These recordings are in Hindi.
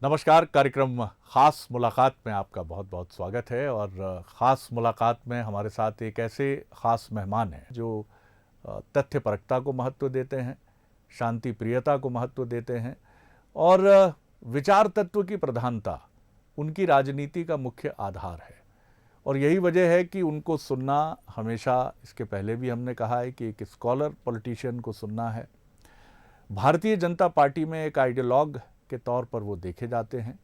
नमस्कार। कार्यक्रम ख़ास मुलाकात में आपका बहुत बहुत स्वागत है। और ख़ास मुलाकात में हमारे साथ एक ऐसे ख़ास मेहमान हैं जो तथ्यपरकता को महत्व देते हैं, शांति प्रियता को महत्व देते हैं और विचार तत्व की प्रधानता उनकी राजनीति का मुख्य आधार है। और यही वजह है कि उनको सुनना हमेशा, इसके पहले भी हमने कहा है कि एक स्कॉलर पॉलिटिशियन को सुनना है। भारतीय जनता पार्टी में एक आइडियोलॉग के तौर पर वो देखे जाते हैं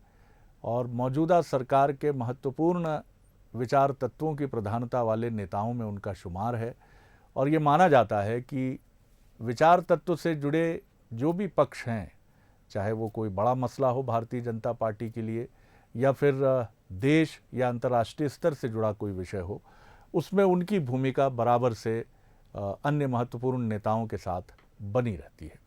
और मौजूदा सरकार के महत्वपूर्ण विचार तत्वों की प्रधानता वाले नेताओं में उनका शुमार है। और ये माना जाता है कि विचार तत्व से जुड़े जो भी पक्ष हैं, चाहे वो कोई बड़ा मसला हो भारतीय जनता पार्टी के लिए या फिर देश या अंतर्राष्ट्रीय स्तर से जुड़ा कोई विषय हो, उसमें उनकी भूमिका बराबर से अन्य महत्वपूर्ण नेताओं के साथ बनी रहती है।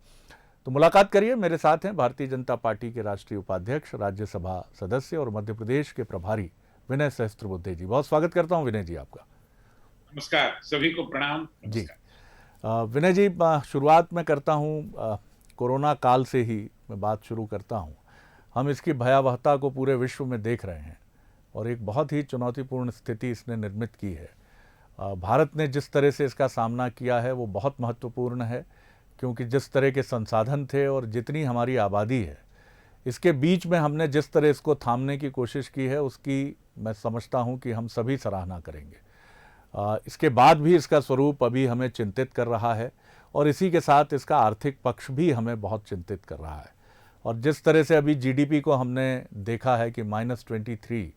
तो मुलाकात करिए, मेरे साथ हैं भारतीय जनता पार्टी के राष्ट्रीय उपाध्यक्ष, राज्यसभा सदस्य और मध्य प्रदेश के प्रभारी विनय सहस्त्रबुद्धे जी। बहुत स्वागत करता हूं विनय जी आपका। नमस्कार, सभी को प्रणाम। जी नमस्कार। विनय जी, शुरुआत में करता हूं, कोरोना काल से ही मैं बात शुरू करता हूं। हम इसकी भयावहता को पूरे विश्व में देख रहे हैं और एक बहुत ही चुनौतीपूर्ण स्थिति इसने निर्मित की है। भारत ने जिस तरह से इसका सामना किया है वो बहुत महत्वपूर्ण है, क्योंकि जिस तरह के संसाधन थे और जितनी हमारी आबादी है, इसके बीच में हमने जिस तरह इसको थामने की कोशिश की है उसकी मैं समझता हूं कि हम सभी सराहना करेंगे। इसके बाद भी इसका स्वरूप अभी हमें चिंतित कर रहा है और इसी के साथ इसका आर्थिक पक्ष भी हमें बहुत चिंतित कर रहा है। और जिस तरह से अभी जीडीपी को हमने देखा है कि -23,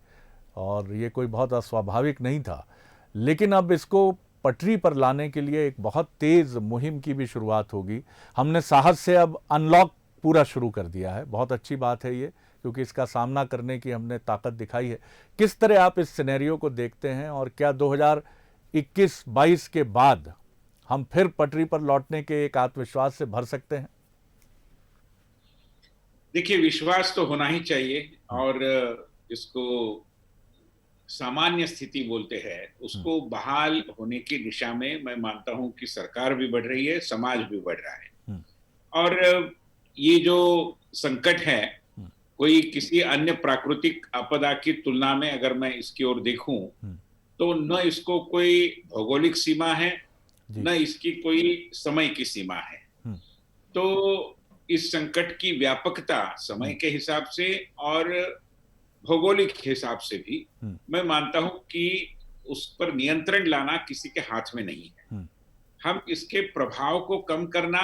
और ये कोई बहुत अस्वाभाविक नहीं था, लेकिन अब इसको पटरी पर लाने के लिए एक बहुत तेज़ मुहिम की भी शुरुआत होगी। हमने साहस से अब अनलॉक पूरा शुरू कर दिया है। बहुत अच्छी बात है ये, क्योंकि इसका सामना करने की हमने ताकत दिखाई है। किस तरह आप इस सिनेरियो को देखते हैं और क्या 2021-22 के बाद हम फिर पटरी पर लौटने के एक आत्मविश्वास से भर सकते हैं? देखिए, विश्वास तो होना ही चाहिए और इसको सामान्य स्थिति बोलते हैं, उसको बहाल होने की दिशा में मैं मानता हूं कि सरकार भी बढ़ रही है, समाज भी बढ़ रहा है। और ये जो संकट है, कोई किसी अन्य प्राकृतिक आपदा की तुलना में अगर मैं इसकी ओर देखूं, तो न इसको कोई भौगोलिक सीमा है, न इसकी कोई समय की सीमा है। तो इस संकट की व्यापकता समय के हिसाब से और भौगोलिक हिसाब से भी मैं मानता हूं कि उस पर नियंत्रण लाना किसी के हाथ में नहीं है। हम इसके प्रभाव को कम करना,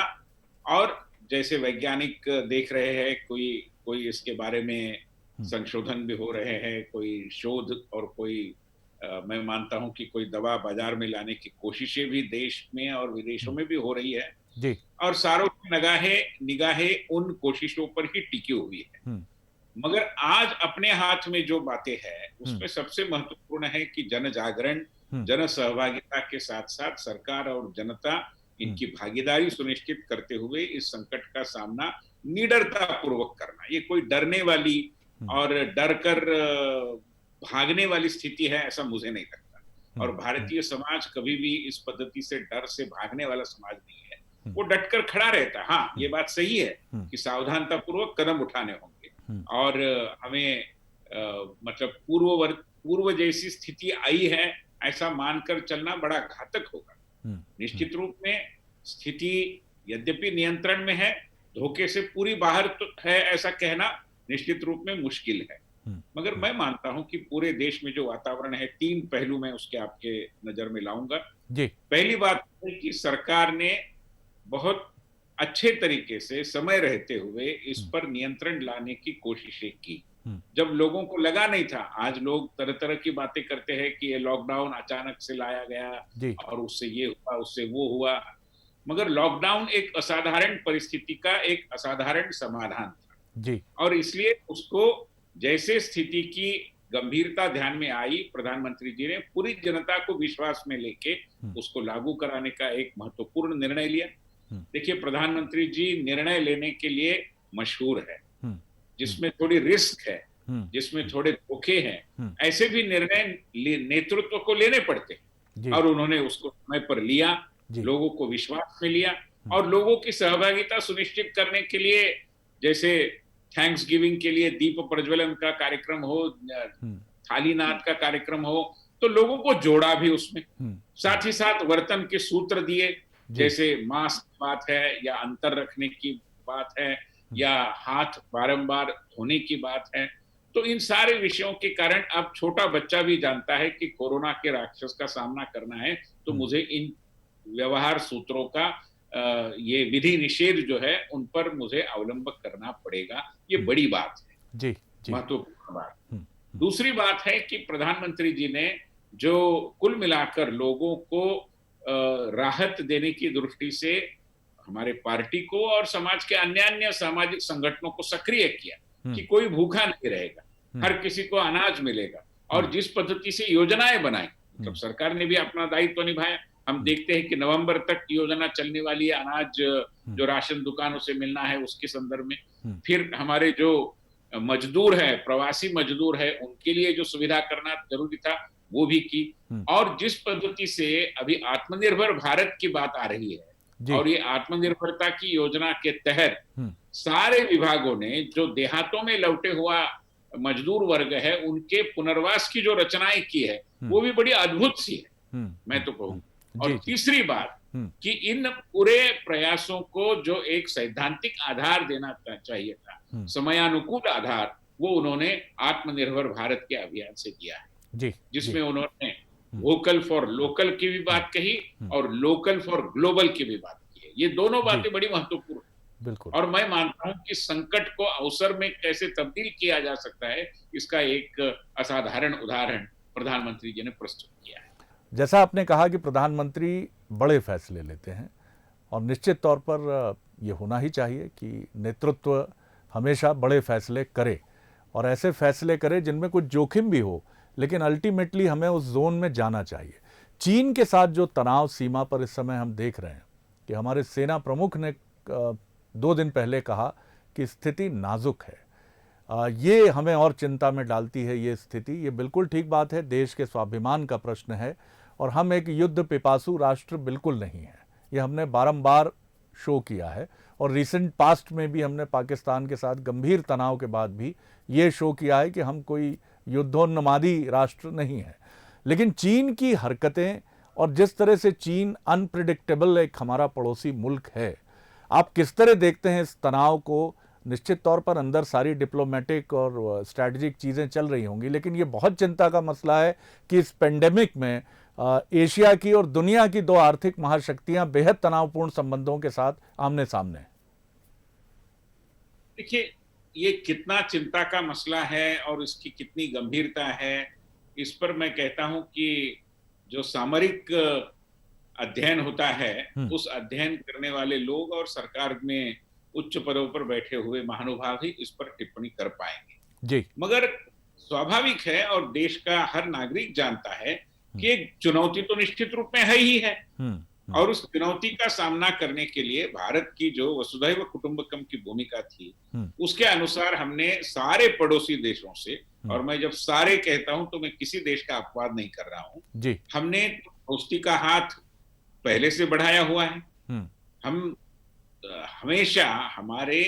और जैसे वैज्ञानिक देख रहे हैं, कोई कोई इसके बारे में संशोधन भी हो रहे हैं, कोई शोध और कोई मैं मानता हूं कि कोई दवा बाजार में लाने की कोशिशें भी देश में और विदेशों में भी हो रही है। जी। और सारों की निगाहें उन कोशिशों पर ही टिकी हुई है। मगर आज अपने हाथ में जो बातें हैं, उसमें सबसे महत्वपूर्ण है कि जन जागरण, जन सहभागिता के साथ साथ सरकार और जनता इनकी भागीदारी सुनिश्चित करते हुए इस संकट का सामना निडरता पूर्वक करना। ये कोई डरने वाली और डर कर भागने वाली स्थिति है, ऐसा मुझे नहीं लगता। और भारतीय समाज कभी भी इस पद्धति से डर से भागने वाला समाज नहीं है, वो डटकर खड़ा रहता है। हाँ, ये बात सही है कि सावधानता पूर्वक कदम उठाने होंगे और हमें मतलब पूर्व जैसी स्थिति आई है ऐसा मानकर चलना बड़ा घातक होगा। निश्चित रूप में स्थिति यद्यपि नियंत्रण में है, धोखे से पूरी बाहर तो है ऐसा कहना निश्चित रूप में मुश्किल है। मगर मैं मानता हूं कि पूरे देश में जो वातावरण है, 3 पहलू मैं उसके आपके नजर में लाऊंगा। पहली बात है कि सरकार ने बहुत अच्छे तरीके से समय रहते हुए इस पर नियंत्रण लाने की कोशिशें की। जब लोगों को लगा नहीं था, आज लोग तरह तरह की बातें करते हैं कि ये लॉकडाउन अचानक से लाया गया और उससे ये हुआ, उससे वो हुआ। मगर लॉकडाउन एक असाधारण परिस्थिति का एक असाधारण समाधान था और इसलिए उसको जैसे स्थिति की गंभीरता ध्यान में आई, प्रधानमंत्री जी ने पूरी जनता को विश्वास में लेके उसको लागू कराने का एक महत्वपूर्ण निर्णय लिया। देखिए, प्रधानमंत्री जी निर्णय लेने के लिए मशहूर है, जिसमें थोड़ी रिस्क है, जिसमें थोड़े धोखे हैं, ऐसे भी निर्णय नेतृत्व को लेने पड़ते हैं और उन्होंने उसको समय पर लिया, लोगों को विश्वास में लिया और लोगों की सहभागिता सुनिश्चित करने के लिए जैसे थैंक्स गिविंग के लिए दीप प्रज्वलन का कार्यक्रम हो, थालीनाद का कार्यक्रम हो, तो लोगों को जोड़ा भी उसमें। साथ ही साथ वर्तन के सूत्र दिए, जैसे मास्क की बात है या अंतर रखने की बात है या हाथ बारंबार धोने की बात है। तो इन सारे विषयों के कारण अब छोटा बच्चा भी जानता है कि कोरोना के राक्षस का सामना करना है तो मुझे इन व्यवहार सूत्रों का ये विधि निषेध जो है उन पर मुझे अवलंबन करना पड़ेगा। ये बड़ी बात है, जी, महत्वपूर्ण बात। दूसरी बात है कि प्रधानमंत्री जी ने जो कुल मिलाकर लोगों को राहत देने की दृष्टि से हमारे पार्टी को और समाज के अन्य अन्य सामाजिक संगठनों को सक्रिय किया कि कोई भूखा नहीं रहेगा, हर किसी को अनाज मिलेगा, और जिस पद्धति से योजनाएं बनाई, मतलब सरकार ने भी अपना दायित्व निभाया। हम देखते हैं कि नवंबर तक योजना चलने वाली है, अनाज जो राशन दुकानों से मिलना है उसके संदर्भ में। फिर हमारे जो मजदूर है, प्रवासी मजदूर है, उनके लिए जो सुविधा करना जरूरी था वो भी की। और जिस पद्धति से अभी आत्मनिर्भर भारत की बात आ रही है और ये आत्मनिर्भरता की योजना के तहत सारे विभागों ने जो देहातों में लौटे हुआ मजदूर वर्ग है उनके पुनर्वास की जो रचनाएं की है वो भी बड़ी अद्भुत सी है, मैं तो कहूँ। और तीसरी बात कि इन पूरे प्रयासों को जो एक सैद्धांतिक आधार देना चाहिए था, समयानुकूल आधार, वो उन्होंने आत्मनिर्भर भारत के अभियान से दिया है, जिसमें उन्होंने वोकल फॉर लोकल की भी बात कही और लोकल फॉर ग्लोबल की भी बात की है। ये दोनों बातें बड़ी महत्वपूर्ण है। बिल्कुल। और मैं मानता हूं कि संकट को अवसर में कैसे तब्दील किया जा सकता है, इसका एक असाधारण उदाहरण प्रधानमंत्री जी ने प्रस्तुत किया है। जैसा आपने कहा कि प्रधानमंत्री बड़े फैसले लेते हैं और निश्चित तौर पर ये होना ही चाहिए कि नेतृत्व हमेशा बड़े फैसले करे और ऐसे फैसले करे जिनमें कुछ जोखिम भी हो, लेकिन अल्टीमेटली हमें उस जोन में जाना चाहिए। चीन के साथ जो तनाव सीमा पर इस समय हम देख रहे हैं कि हमारे सेना प्रमुख ने 2 दिन पहले कहा कि स्थिति नाजुक है, ये हमें और चिंता में डालती है। ये स्थिति, ये बिल्कुल ठीक बात है, देश के स्वाभिमान का प्रश्न है और हम एक युद्ध पिपासु राष्ट्र बिल्कुल नहीं है। ये हमने बारंबार शो किया है और रिसेंट पास्ट में भी हमने पाकिस्तान के साथ गंभीर तनाव के बाद भी ये शो किया है कि हम कोई युद्धोन्मादी राष्ट्र नहीं है। लेकिन चीन की हरकतें और जिस तरह से चीन अनप्रिडिक्टेबल एक हमारा पड़ोसी मुल्क है, आप किस तरह देखते हैं इस तनाव को? निश्चित तौर पर अंदर सारी डिप्लोमेटिक और स्ट्रैटेजिक चीज़ें चल रही होंगी, लेकिन ये बहुत चिंता का मसला है कि इस पेंडेमिक में एशिया की और दुनिया की 2 आर्थिक महाशक्तियां बेहद तनावपूर्ण संबंधों के साथ आमने सामने हैं। देखिए, ये कितना चिंता का मसला है और इसकी कितनी गंभीरता है, इस पर मैं कहता हूं कि जो सामरिक अध्ययन होता है उस अध्ययन करने वाले लोग और सरकार में उच्च पदों पर बैठे हुए महानुभाव ही इस पर टिप्पणी कर पाएंगे जी। मगर स्वाभाविक है और देश का हर नागरिक जानता है कि एक चुनौती तो निश्चित रूप में है ही है और उस चुनौती का सामना करने के लिए भारत की जो वसुधैव कुटुंबकम की भूमिका थी उसके अनुसार हमने सारे पड़ोसी देशों से, और मैं जब सारे कहता हूं तो मैं किसी देश का अपवाद नहीं कर रहा हूं, हमने दोस्ती का हाथ पहले से बढ़ाया हुआ है। हम हमेशा हमारे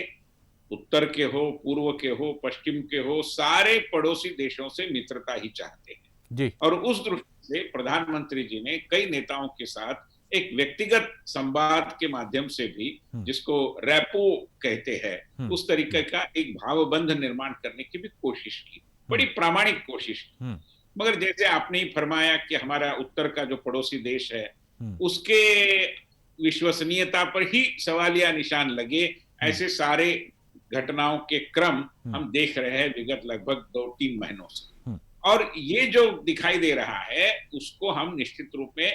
उत्तर के हो, पूर्व के हो, पश्चिम के हो, सारे पड़ोसी देशों से मित्रता ही चाहते हैं जी। और उस दृष्टि से प्रधानमंत्री जी ने कई नेताओं के साथ एक व्यक्तिगत संवाद के माध्यम से भी, जिसको रैपो कहते हैं, उस तरीके का एक भावबंध निर्माण करने की भी कोशिश की, बड़ी प्रामाणिक कोशिश की। मगर जैसे आपने ही फरमाया कि हमारा उत्तर का जो पड़ोसी देश है उसके विश्वसनीयता पर ही सवालिया निशान लगे, ऐसे सारे घटनाओं के क्रम हम देख रहे हैं विगत लगभग 2-3 महीनों से। और ये जो दिखाई दे रहा है उसको हम निश्चित रूप में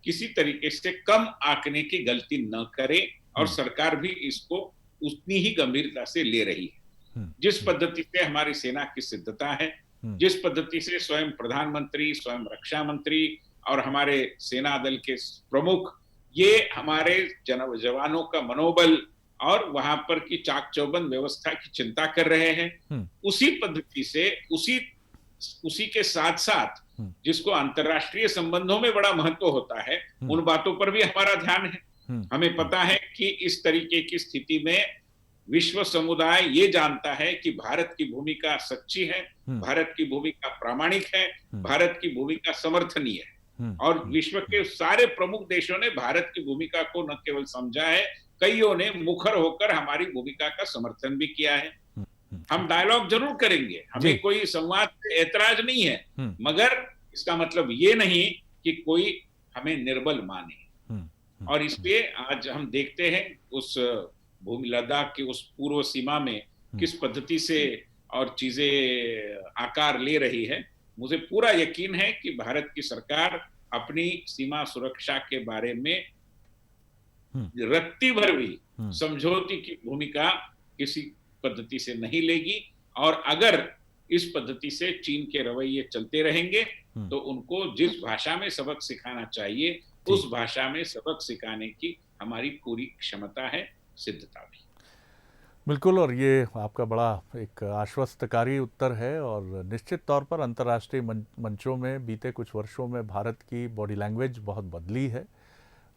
किसी तरीके से कम आंकने की गलती न करें और सरकार भी इसको उतनी ही गंभीरता से ले रही है। जिस पद्धति से हमारी सेना की सिद्धता है, जिस पद्धति से स्वयं प्रधानमंत्री, स्वयं रक्षा मंत्री और हमारे सेना दल के प्रमुख ये हमारे जवानों का मनोबल और वहां पर की चाक चौबंद व्यवस्था की चिंता कर रहे हैं, उसी पद्धति से उसी के साथ साथ जिसको अंतर्राष्ट्रीय संबंधों में बड़ा महत्व होता है उन बातों पर भी हमारा ध्यान है। हमें पता है कि इस तरीके की स्थिति में विश्व समुदाय ये जानता है कि भारत की भूमिका सच्ची है, भारत की भूमिका प्रामाणिक है, भारत की भूमिका समर्थनीय है। और विश्व के सारे प्रमुख देशों ने भारत की भूमिका को न केवल समझा है, कईयों ने मुखर होकर हमारी भूमिका का समर्थन भी किया है। हम डायलॉग जरूर करेंगे, हमें कोई संवाद से ऐतराज नहीं है, मगर इसका मतलब ये नहीं कि कोई हमें निर्बल माने। और इसलिए आज हम देखते हैं उस भूमि लद्दाख की उस पूर्व सीमा में किस पद्धति से और चीजें आकार ले रही है। मुझे पूरा यकीन है कि भारत की सरकार अपनी सीमा सुरक्षा के बारे में रत्ती भर भी समझौते की भूमिका किसी पद्धति से नहीं लेगी। और अगर इस पद्धति से चीन के रवैये चलते रहेंगे तो उनको जिस भाषा में सबक सिखाना चाहिए उस भाषा में सबक सिखाने की हमारी पूरी क्षमता है, सिद्धता भी। बिल्कुल, और ये आपका बड़ा एक आश्वस्तकारी उत्तर है। और निश्चित तौर पर अंतर्राष्ट्रीय मंचों में बीते कुछ वर्षों में भारत की बॉडी लैंग्वेज बहुत बदली है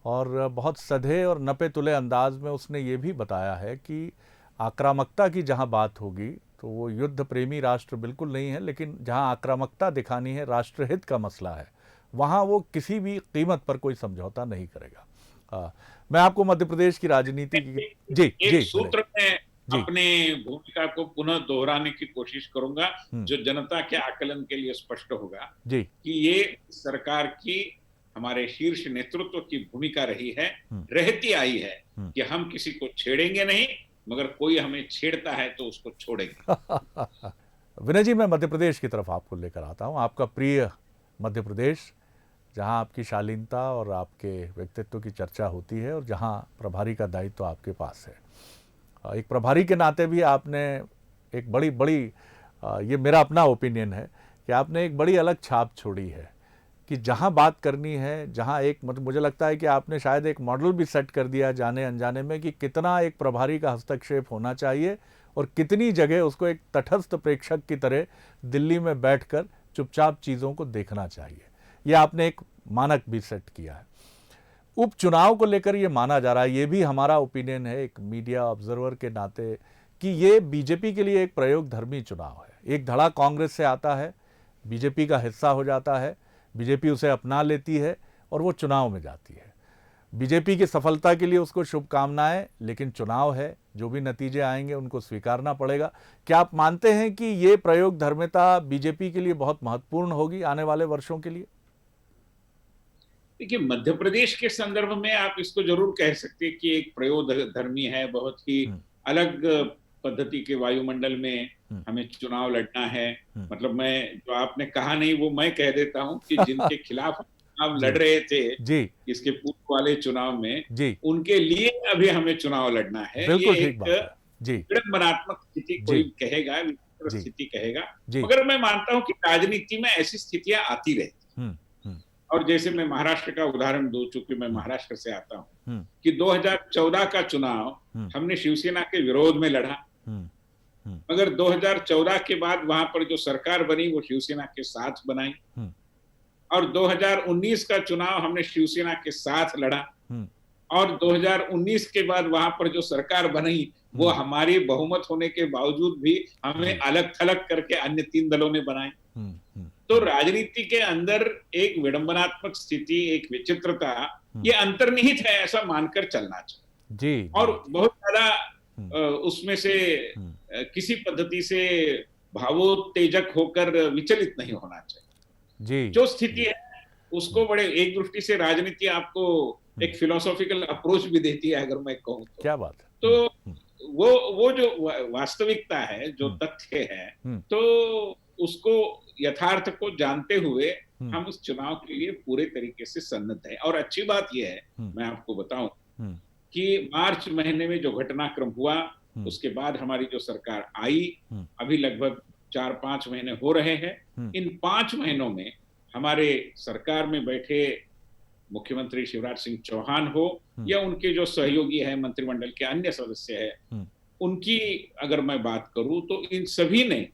और बहुत सधे और नपे तुले अंदाज में उसने ये भी बताया है कि आक्रामकता की जहाँ बात होगी तो वो युद्ध प्रेमी राष्ट्र बिल्कुल नहीं है, लेकिन जहाँ आक्रामकता दिखानी है, राष्ट्रहित का मसला है, वहाँ वो किसी भी कीमत पर कोई समझौता नहीं करेगा। मैं आपको मध्य प्रदेश की राजनीति की एक सूत्र में अपने भूमिका को पुनः दोहराने की कोशिश करूंगा जो जनता के आकलन के लिए स्पष्ट होगा कि ये सरकार की, हमारे शीर्ष नेतृत्व की भूमिका रही है, रहती आई है कि हम किसी को छेड़ेंगे नहीं, मगर कोई हमें छेड़ता है तो उसको छोड़ेंगे। विनय जी, मैं मध्य प्रदेश की तरफ आपको लेकर आता हूँ, आपका प्रिय मध्य प्रदेश, जहाँ आपकी शालीनता और आपके व्यक्तित्व की चर्चा होती है और जहाँ प्रभारी का दायित्व तो आपके पास है। एक प्रभारी के नाते भी आपने एक बड़ी ये मेरा अपना ओपिनियन है कि आपने एक बड़ी अलग छाप छोड़ी है कि जहाँ बात करनी है, जहाँ एक मुझे लगता है कि आपने शायद एक मॉडल भी सेट कर दिया जाने अनजाने में कि कितना एक प्रभारी का हस्तक्षेप होना चाहिए और कितनी जगह उसको एक तटस्थ प्रेक्षक की तरह दिल्ली में बैठकर चुपचाप चीज़ों को देखना चाहिए। ये आपने एक मानक भी सेट किया है। उपचुनाव को लेकर ये माना जा रहा है, ये भी हमारा ओपिनियन है एक मीडिया ऑब्जर्वर के नाते, कि ये बीजेपी के लिए एक प्रयोगधर्मी चुनाव है। एक धड़ा कांग्रेस से आता है, बीजेपी का हिस्सा हो जाता है, बीजेपी उसे अपना लेती है और वो चुनाव में जाती है। बीजेपी की सफलता के लिए उसको शुभकामनाएं, लेकिन चुनाव है, जो भी नतीजे आएंगे उनको स्वीकारना पड़ेगा। क्या आप मानते हैं कि ये प्रयोगधर्मिता बीजेपी के लिए बहुत महत्वपूर्ण होगी आने वाले वर्षों के लिए? देखिए, मध्य प्रदेश के संदर्भ में आप इसको जरूर कह सकते हैं कि एक प्रयोगधर्मी है, बहुत ही अलग पद्धति के वायुमंडल में हमें चुनाव लड़ना है। मतलब मैं, जो आपने कहा नहीं वो मैं कह देता हूं कि जिनके खिलाफ चुनाव लड़ रहे थे इसके पूर्व वाले चुनाव में, उनके लिए अभी हमें चुनाव लड़ना है। बिल्कुल ये ठीक बात है। विडंबनात्मक स्थिति कोई कहेगा, विचित्र स्थिति कहेगा, मगर मैं मानता हूं कि राजनीति में ऐसी स्थितियां आती रहती। और जैसे मैं महाराष्ट्र का उदाहरण दूं, चूंकि मैं महाराष्ट्र से आता हूं, कि 2014 का चुनाव हमने शिवसेना के विरोध में लड़ा, मगर 2014 के बाद वहां पर जो सरकार बनी वो शिवसेना के साथ बनाई। और 2019 का चुनाव हमने शिवसेना के साथ लड़ा, और 2019 के बाद वहां पर जो सरकार बनी वो हमारी बहुमत होने के बावजूद भी हमें अलग थलग करके अन्य 3 दलों ने बनाई। तो राजनीति के अंदर एक विडंबनात्मक स्थिति, एक विचित्रता, ये अंतर्निहित है, ऐसा मानकर चलना चाहिए। और बहुत ज्यादा उसमें से किसी पद्धति से भावोत्तेजक होकर विचलित नहीं होना चाहिए। जो स्थिति है उसको बड़े, एक दृष्टि से राजनीति आपको एक फिलोसॉफिकल अप्रोच भी देती है, अगर मैं कहूँ तो। क्या बात है। तो वो जो वास्तविकता है, जो तथ्य है, तो उसको, यथार्थ को जानते हुए हम उस चुनाव के लिए पूरे तरीके से सन्नद्ध हैं। और अच्छी बात यह है, मैं आपको बताऊं कि मार्च महीने में जो घटनाक्रम हुआ, उसके बाद हमारी जो सरकार आई, अभी लगभग 4-5 महीने हो रहे हैं। इन 5 महीनों में हमारे सरकार में बैठे मुख्यमंत्री शिवराज सिंह चौहान हो या उनके जो सहयोगी है, मंत्रिमंडल के अन्य सदस्य है, उनकी अगर मैं बात करूं तो इन सभी ने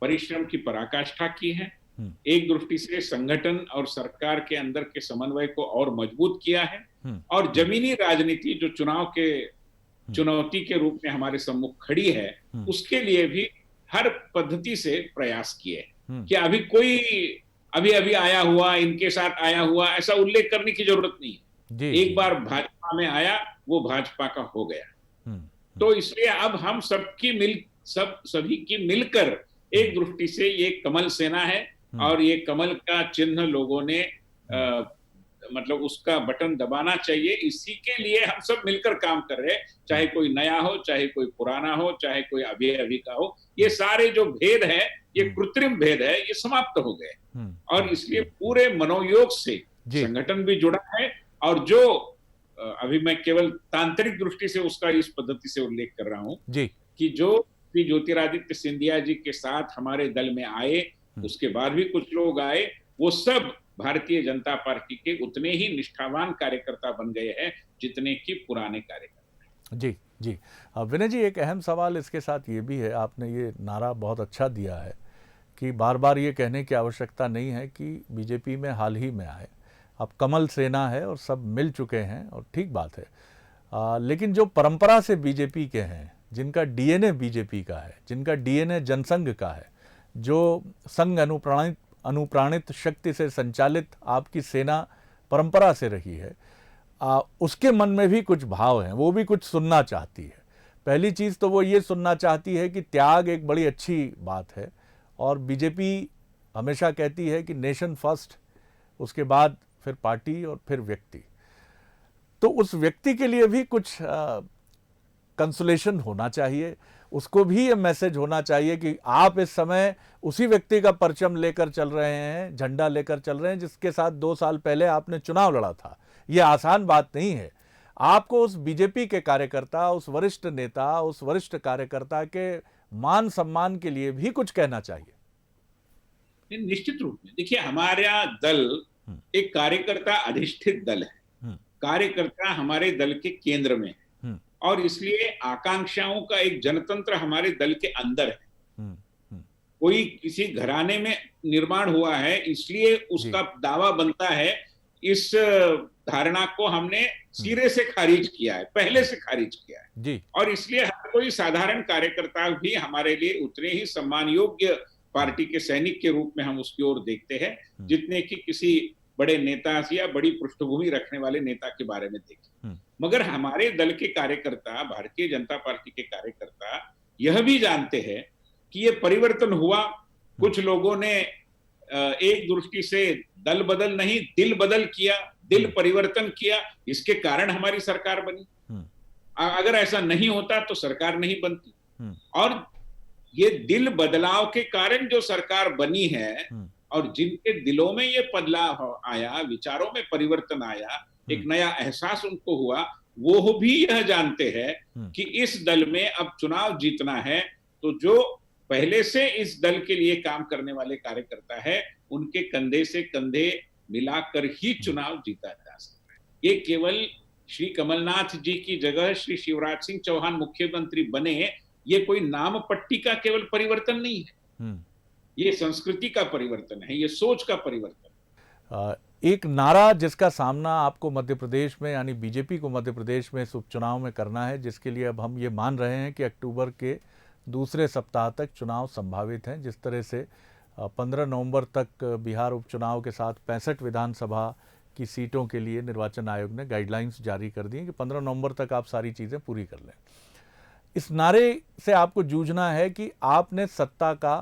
परिश्रम की पराकाष्ठा की है। एक दृष्टि से संगठन और सरकार के अंदर के समन्वय को और मजबूत किया है, और जमीनी राजनीति जो चुनाव के चुनौती के रूप में हमारे सम्मुख खड़ी है, उसके लिए भी हर पद्धति से प्रयास किए कि अभी कोई अभी अभी आया हुआ, इनके साथ आया हुआ ऐसा उल्लेख करने की जरूरत नहीं है। एक बार भाजपा में आया, वो भाजपा का हो गया। तो इसलिए अब हम सभी की मिलकर एक दृष्टि से ये कमल सेना है और ये कमल का चिन्ह लोगों ने मतलब उसका बटन दबाना चाहिए। इसी के लिए हम सब मिलकर काम कर रहे हैं, चाहे कोई नया हो, चाहे कोई पुराना हो, चाहे कोई अभी अभी का हो। ये सारे जो भेद है, ये कृत्रिम भेद है, ये समाप्त हो गए और इसलिए पूरे मनोयोग से संगठन भी जुड़ा है। और जो अभी मैं केवल तांत्रिक दृष्टि से उसका इस पद्धति से उल्लेख कर रहा हूं कि जो श्री ज्योतिरादित्य सिंधिया जी के साथ हमारे दल में आए, उसके बाद भी कुछ लोग आए, वो सब भारतीय जनता पार्टी के उतने ही निष्ठावान कार्यकर्ता बन गए हैं जितने कि पुराने कार्यकर्ता। जी जी, विनय जी, एक अहम सवाल इसके साथ ये भी है, आपने ये नारा बहुत अच्छा दिया है कि बार बार ये कहने की आवश्यकता नहीं है कि बीजेपी में हाल ही में आए, अब कमल सेना है और सब मिल चुके हैं और ठीक बात है। लेकिन जो परंपरा से बीजेपी के हैं, जिनका डीएनए बीजेपी का है, जिनका डीएनए जनसंघ का है, जो संघ अनुप्राणित शक्ति से संचालित आपकी सेना परंपरा से रही है, उसके मन में भी कुछ भाव हैं, वो भी कुछ सुनना चाहती है। पहली चीज़ तो वो ये सुनना चाहती है कि त्याग एक बड़ी अच्छी बात है और बीजेपी हमेशा कहती है कि नेशन फर्स्ट, उसके बाद फिर पार्टी और फिर व्यक्ति। तो उस व्यक्ति के लिए भी कुछ कंसोलेशन होना चाहिए, उसको भी ये मैसेज होना चाहिए कि आप इस समय उसी व्यक्ति का परचम लेकर चल रहे हैं, झंडा लेकर चल रहे हैं जिसके साथ 2 साल पहले आपने चुनाव लड़ा था। ये आसान बात नहीं है। आपको उस बीजेपी के कार्यकर्ता, उस वरिष्ठ नेता, उस वरिष्ठ कार्यकर्ता के मान सम्मान के लिए भी कुछ कहना चाहिए। निश्चित रूप में देखिए, हमारा दल एक कार्यकर्ता अधिष्ठित दल है। कार्यकर्ता हमारे दल के केंद्र में है और इसलिए आकांक्षाओं का एक जनतंत्र हमारे दल के अंदर है। कोई किसी घराने में निर्माण हुआ है, इसलिए उसका दावा बनता है, इस धारणा को हमने सिरे से खारिज किया है, पहले से खारिज किया है जी। और इसलिए हर कोई साधारण कार्यकर्ता भी हमारे लिए उतने ही सम्मान योग्य पार्टी के सैनिक के रूप में हम उसकी ओर देखते हैं जितने कि किसी बड़े नेता या बड़ी पृष्ठभूमि रखने वाले नेता के बारे में देखें। मगर हमारे दल के कार्यकर्ता, भारतीय जनता पार्टी के कार्यकर्ता यह भी जानते हैं कि ये परिवर्तन हुआ। कुछ लोगों ने एक दृष्टि से दल बदल नहीं, दिल बदल किया, दिल परिवर्तन किया, इसके कारण हमारी सरकार बनी। अगर ऐसा नहीं होता तो सरकार नहीं बनती। और ये दिल बदलाव के कारण जो सरकार बनी है और जिनके दिलों में ये बदलाव आया, विचारों में परिवर्तन आया, एक नया एहसास उनको हुआ, वो भी यह जानते हैं कि इस दल में अब चुनाव जीतना है, तो जो पहले से इस दल के लिए काम करने वाले कार्यकर्ता है, उनके कंधे से कंधे मिलाकर ही चुनाव जीता जा सकता है। ये केवल श्री कमलनाथ जी की जगह श्री शिवराज सिंह चौहान मुख्यमंत्री बने, ये कोई नाम पट्टी का केवल परिवर्तन नहीं है, ये संस्कृति का परिवर्तन है, ये सोच का परिवर्तन। एक नारा जिसका सामना आपको मध्य प्रदेश में, यानी बीजेपी को मध्य प्रदेश में इस उपचुनाव में करना है, जिसके लिए अब हम ये मान रहे हैं कि अक्टूबर के दूसरे सप्ताह तक चुनाव संभावित हैं। जिस तरह से 15 नवंबर तक बिहार उपचुनाव के साथ 65 विधानसभा की सीटों के लिए निर्वाचन आयोग ने गाइडलाइंस जारी कर दी कि 15 नवंबर तक आप सारी चीज़ें पूरी कर लें। इस नारे से आपको जूझना है कि आपने सत्ता का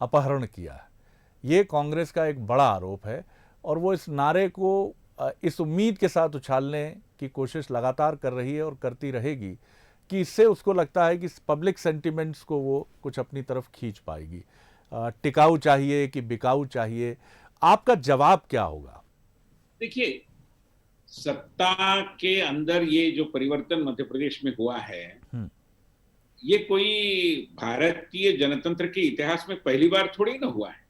अपहरण किया है, ये कांग्रेस का एक बड़ा आरोप है और वो इस नारे को इस उम्मीद के साथ उछालने की कोशिश लगातार कर रही है और करती रहेगी कि इससे उसको लगता है कि पब्लिक सेंटिमेंट्स को वो कुछ अपनी तरफ खींच पाएगी। टिकाऊ चाहिए कि बिकाऊ चाहिए, आपका जवाब क्या होगा? देखिए, सत्ता के अंदर ये जो परिवर्तन मध्य प्रदेश में हुआ है, ये कोई भारतीय जनतंत्र के इतिहास में पहली बार थोड़ी ना हुआ है।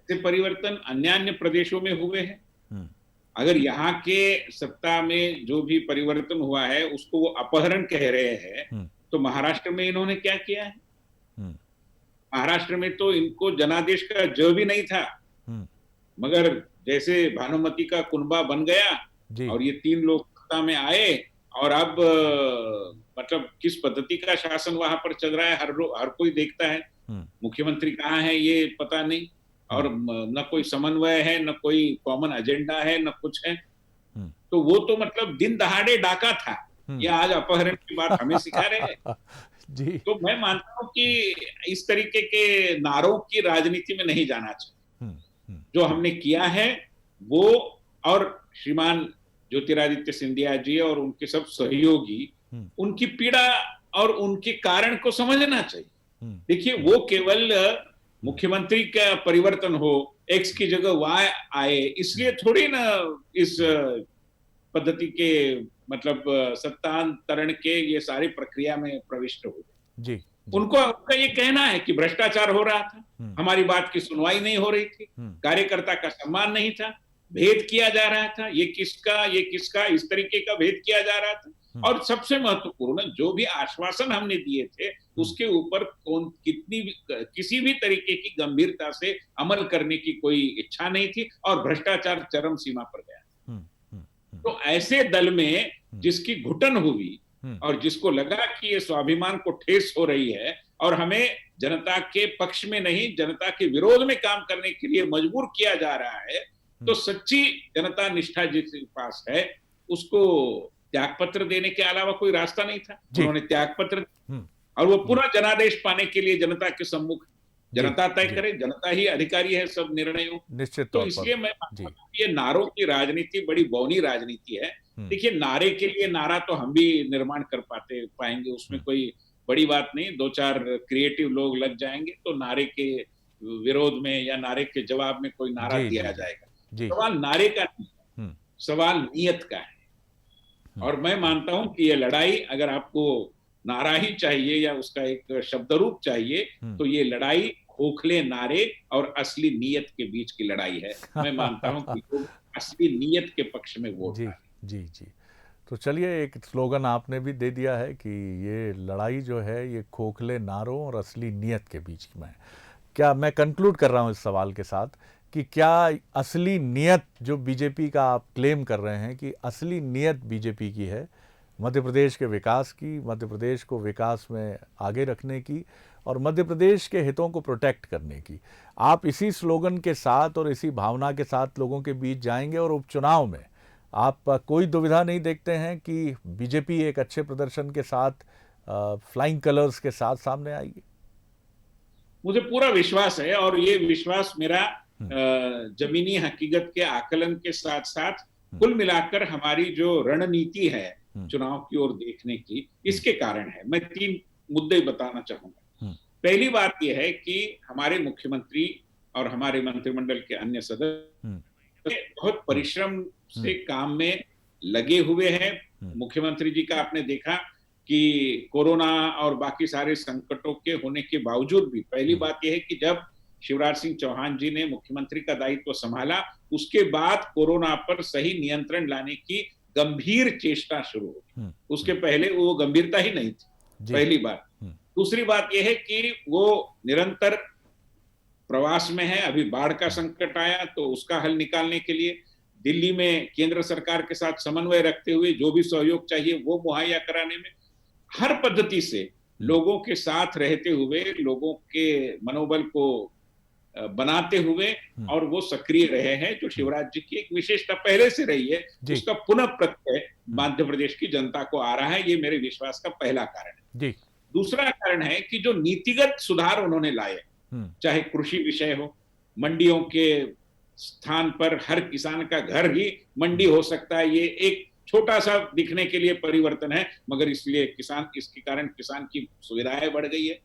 ऐसे परिवर्तन अन्य प्रदेशों में हुए हैं। अगर यहाँ के सत्ता में जो भी परिवर्तन हुआ है उसको वो अपहरण कह रहे हैं, तो महाराष्ट्र में इन्होंने क्या किया है? महाराष्ट्र में तो इनको जनादेश का जो भी नहीं था, मगर जैसे भानुमति का कुनबा बन गया और ये 3 लोग सत्ता में आए, और अब मतलब किस पद्धति का शासन वहां पर चल रहा है हर कोई देखता है। मुख्यमंत्री कहाँ है ये पता नहीं, और न कोई समन्वय है, न कोई कॉमन एजेंडा है, न कुछ है। तो वो तो मतलब दिन दहाड़े डाका था, ये आज अपहरण की बात हमें सिखा रहे हैं। जी। तो मैं मानता हूं कि इस तरीके के नारों की राजनीति में नहीं जाना चाहिए। जो हमने किया है वो, और श्रीमान ज्योतिरादित्य सिंधिया जी और उनके सब सहयोगी, उनकी पीड़ा और उनके कारण को समझना चाहिए। देखिए, वो केवल मुख्यमंत्री का परिवर्तन हो, एक्स की जगह वाई आए, इसलिए थोड़ी ना इस पद्धति के मतलब सत्तांतरण के ये सारी प्रक्रिया में प्रविष्ट हो। जी, जी। उनका ये कहना है कि भ्रष्टाचार हो रहा था, हमारी बात की सुनवाई नहीं हो रही थी, कार्यकर्ता का सम्मान नहीं था, भेद किया जा रहा था, ये किसका इस तरीके का भेद किया जा रहा था। और सबसे महत्वपूर्ण, जो भी आश्वासन हमने दिए थे उसके ऊपर किसी भी तरीके की गंभीरता से अमल करने की कोई इच्छा नहीं थी, और भ्रष्टाचार चरम सीमा पर गया। तो ऐसे दल में जिसकी घुटन हुई और जिसको लगा कि ये स्वाभिमान को ठेस हो रही है और हमें जनता के पक्ष में नहीं जनता के विरोध में काम करने के लिए मजबूर किया जा रहा है, तो सच्ची जनता निष्ठा जिसके पास है उसको त्यागपत्र देने के अलावा कोई रास्ता नहीं था। उन्होंने त्यागपत्र, और वो पूरा जनादेश पाने के लिए जनता के सम्मुख, जनता तय करे, जनता ही अधिकारी है सब निर्णयों। निश्चित तो इसलिए मैं ये नारों की राजनीति बड़ी बौनी राजनीति है। देखिए, नारे के लिए नारा तो हम भी निर्माण कर पाएंगे, उसमें कोई बड़ी बात नहीं, दो चार क्रिएटिव लोग लग जाएंगे तो नारे के विरोध में या नारे के जवाब में कोई नारा दिया जाएगा। सवाल नारे का नहीं, सवाल नियत का है। और मैं मानता हूं कि ये लड़ाई, अगर आपको नारा ही चाहिए या उसका एक शब्दरूप चाहिए, तो ये लड़ाई खोखले नारे और असली नियत के बीच की लड़ाई है। मैं मानता हूं कि लोग असली नियत के पक्ष में वोट जी जी जी। तो चलिए, एक स्लोगन आपने भी दे दिया है कि ये लड़ाई जो है ये खोखले नारों और असली नियत के बीच में है। क्या मैं कंक्लूड कर रहा हूँ इस सवाल के साथ कि क्या असली नियत जो बीजेपी का आप क्लेम कर रहे हैं कि असली नियत बीजेपी की है मध्य प्रदेश के विकास की, मध्य प्रदेश को विकास में आगे रखने की और मध्य प्रदेश के हितों को प्रोटेक्ट करने की, आप इसी स्लोगन के साथ और इसी भावना के साथ लोगों के बीच जाएंगे और उपचुनाव में आप कोई दुविधा नहीं देखते हैं कि बीजेपी एक अच्छे प्रदर्शन के साथ फ्लाइंग कलर्स के साथ सामने आएगी? मुझे पूरा विश्वास है, और ये विश्वास मेरा जमीनी हकीकत के आकलन के साथ साथ कुल मिलाकर हमारी जो रणनीति है चुनाव की ओर देखने की, इसके कारण है। मैं 3 मुद्दे बताना चाहूंगा। पहली बात यह है कि हमारे मुख्यमंत्री और हमारे मंत्रिमंडल के अन्य सदस्य बहुत परिश्रम से काम में लगे हुए हैं। मुख्यमंत्री जी का आपने देखा कि कोरोना और बाकी सारे संकटों के होने के बावजूद भी, पहली बात यह है कि जब शिवराज सिंह चौहान जी ने मुख्यमंत्री का दायित्व संभाला, उसके बाद कोरोना पर सही नियंत्रण लाने की गंभीर चेष्टा शुरू हुई। उसके पहले वो गंभीरता ही नहीं थी, पहली बात। दूसरी बात यह है कि वो निरंतर प्रवास में है। अभी बाढ़ का संकट आया तो उसका हल निकालने के लिए दिल्ली में केंद्र सरकार के साथ समन्वय रखते हुए जो भी सहयोग चाहिए वो मुहैया कराने में हर पद्धति से लोगों के साथ रहते हुए, लोगों के मनोबल को बनाते हुए, और वो सक्रिय रहे हैं, जो शिवराज जी की एक विशेषता पहले से रही है, उसका पुनः प्रत्यय मध्य प्रदेश की जनता को आ रहा है। ये मेरे विश्वास का पहला कारण है। दूसरा कारण है कि जो नीतिगत सुधार उन्होंने लाए, चाहे कृषि विषय हो, मंडियों के स्थान पर हर किसान का घर ही मंडी हो सकता है, ये एक छोटा सा दिखने के लिए परिवर्तन है, मगर इसलिए इसके कारण किसान की सुविधाएं बढ़ गई है।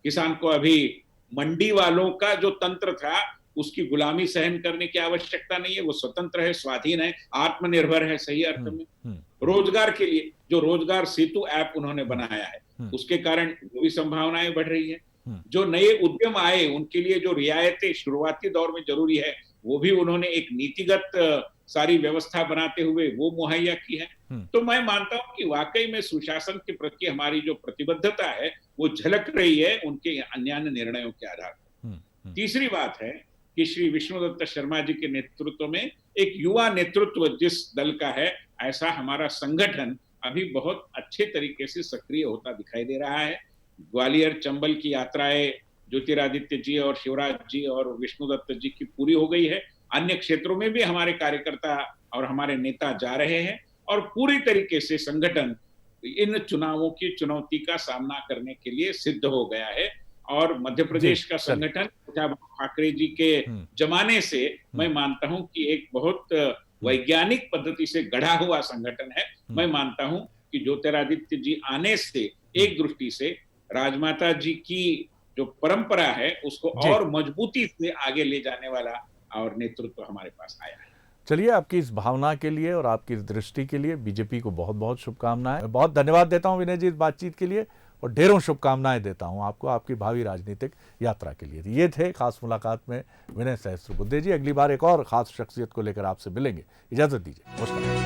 किसान को अभी मंडी वालों का जो तंत्र था उसकी गुलामी सहन करने की आवश्यकता नहीं है, वो स्वतंत्र है, स्वाधीन है, आत्मनिर्भर है सही अर्थ में। रोजगार के लिए जो रोजगार सेतु ऐप उन्होंने बनाया है, उसके कारण वो भी संभावनाएं बढ़ रही है। जो नए उद्यम आए उनके लिए जो रियायतें शुरुआती दौर में जरूरी है, वो भी उन्होंने एक नीतिगत सारी व्यवस्था बनाते हुए वो मुहैया की है। तो मैं मानता हूं कि वाकई में सुशासन के प्रति हमारी जो प्रतिबद्धता है वो झलक रही है उनके अन्य निर्णयों के आधार पर। तीसरी बात है कि श्री विष्णुदत्त शर्मा जी के नेतृत्व में एक युवा नेतृत्व जिस दल का है, ऐसा हमारा संगठन अभी बहुत अच्छे तरीके से सक्रिय होता दिखाई दे रहा है। ग्वालियर चंबल की यात्राएं ज्योतिरादित्य जी और शिवराज जी और विष्णुदत्त जी की पूरी हो गई है। अन्य क्षेत्रों में भी हमारे कार्यकर्ता और हमारे नेता जा रहे हैं और पूरी तरीके से संगठन इन चुनावों की चुनौती का सामना करने के लिए सिद्ध हो गया है। और मध्य प्रदेश का संगठन ठाकरे जी के जमाने से मैं मानता हूं कि एक बहुत वैज्ञानिक पद्धति से गढ़ा हुआ संगठन है। मैं मानता हूं कि ज्योतिरादित्य जी आने से एक दृष्टि से राजमाता जी की जो परंपरा है उसको और मजबूती से आगे ले जाने वाला और नेतृत्व हमारे पास आया है। चलिए, आपकी इस भावना के लिए और आपकी इस दृष्टि के लिए बीजेपी को बहुत बहुत शुभकामनाएं। मैं बहुत धन्यवाद देता हूं विनय जी इस बातचीत के लिए और ढेरों शुभकामनाएं देता हूं आपको आपकी भावी राजनीतिक यात्रा के लिए। ये थे खास मुलाकात में विनय सहस्त्रबुद्धे जी। अगली बार एक और खास शख्सियत को लेकर आपसे मिलेंगे। इजाजत दीजिए, नमस्कार।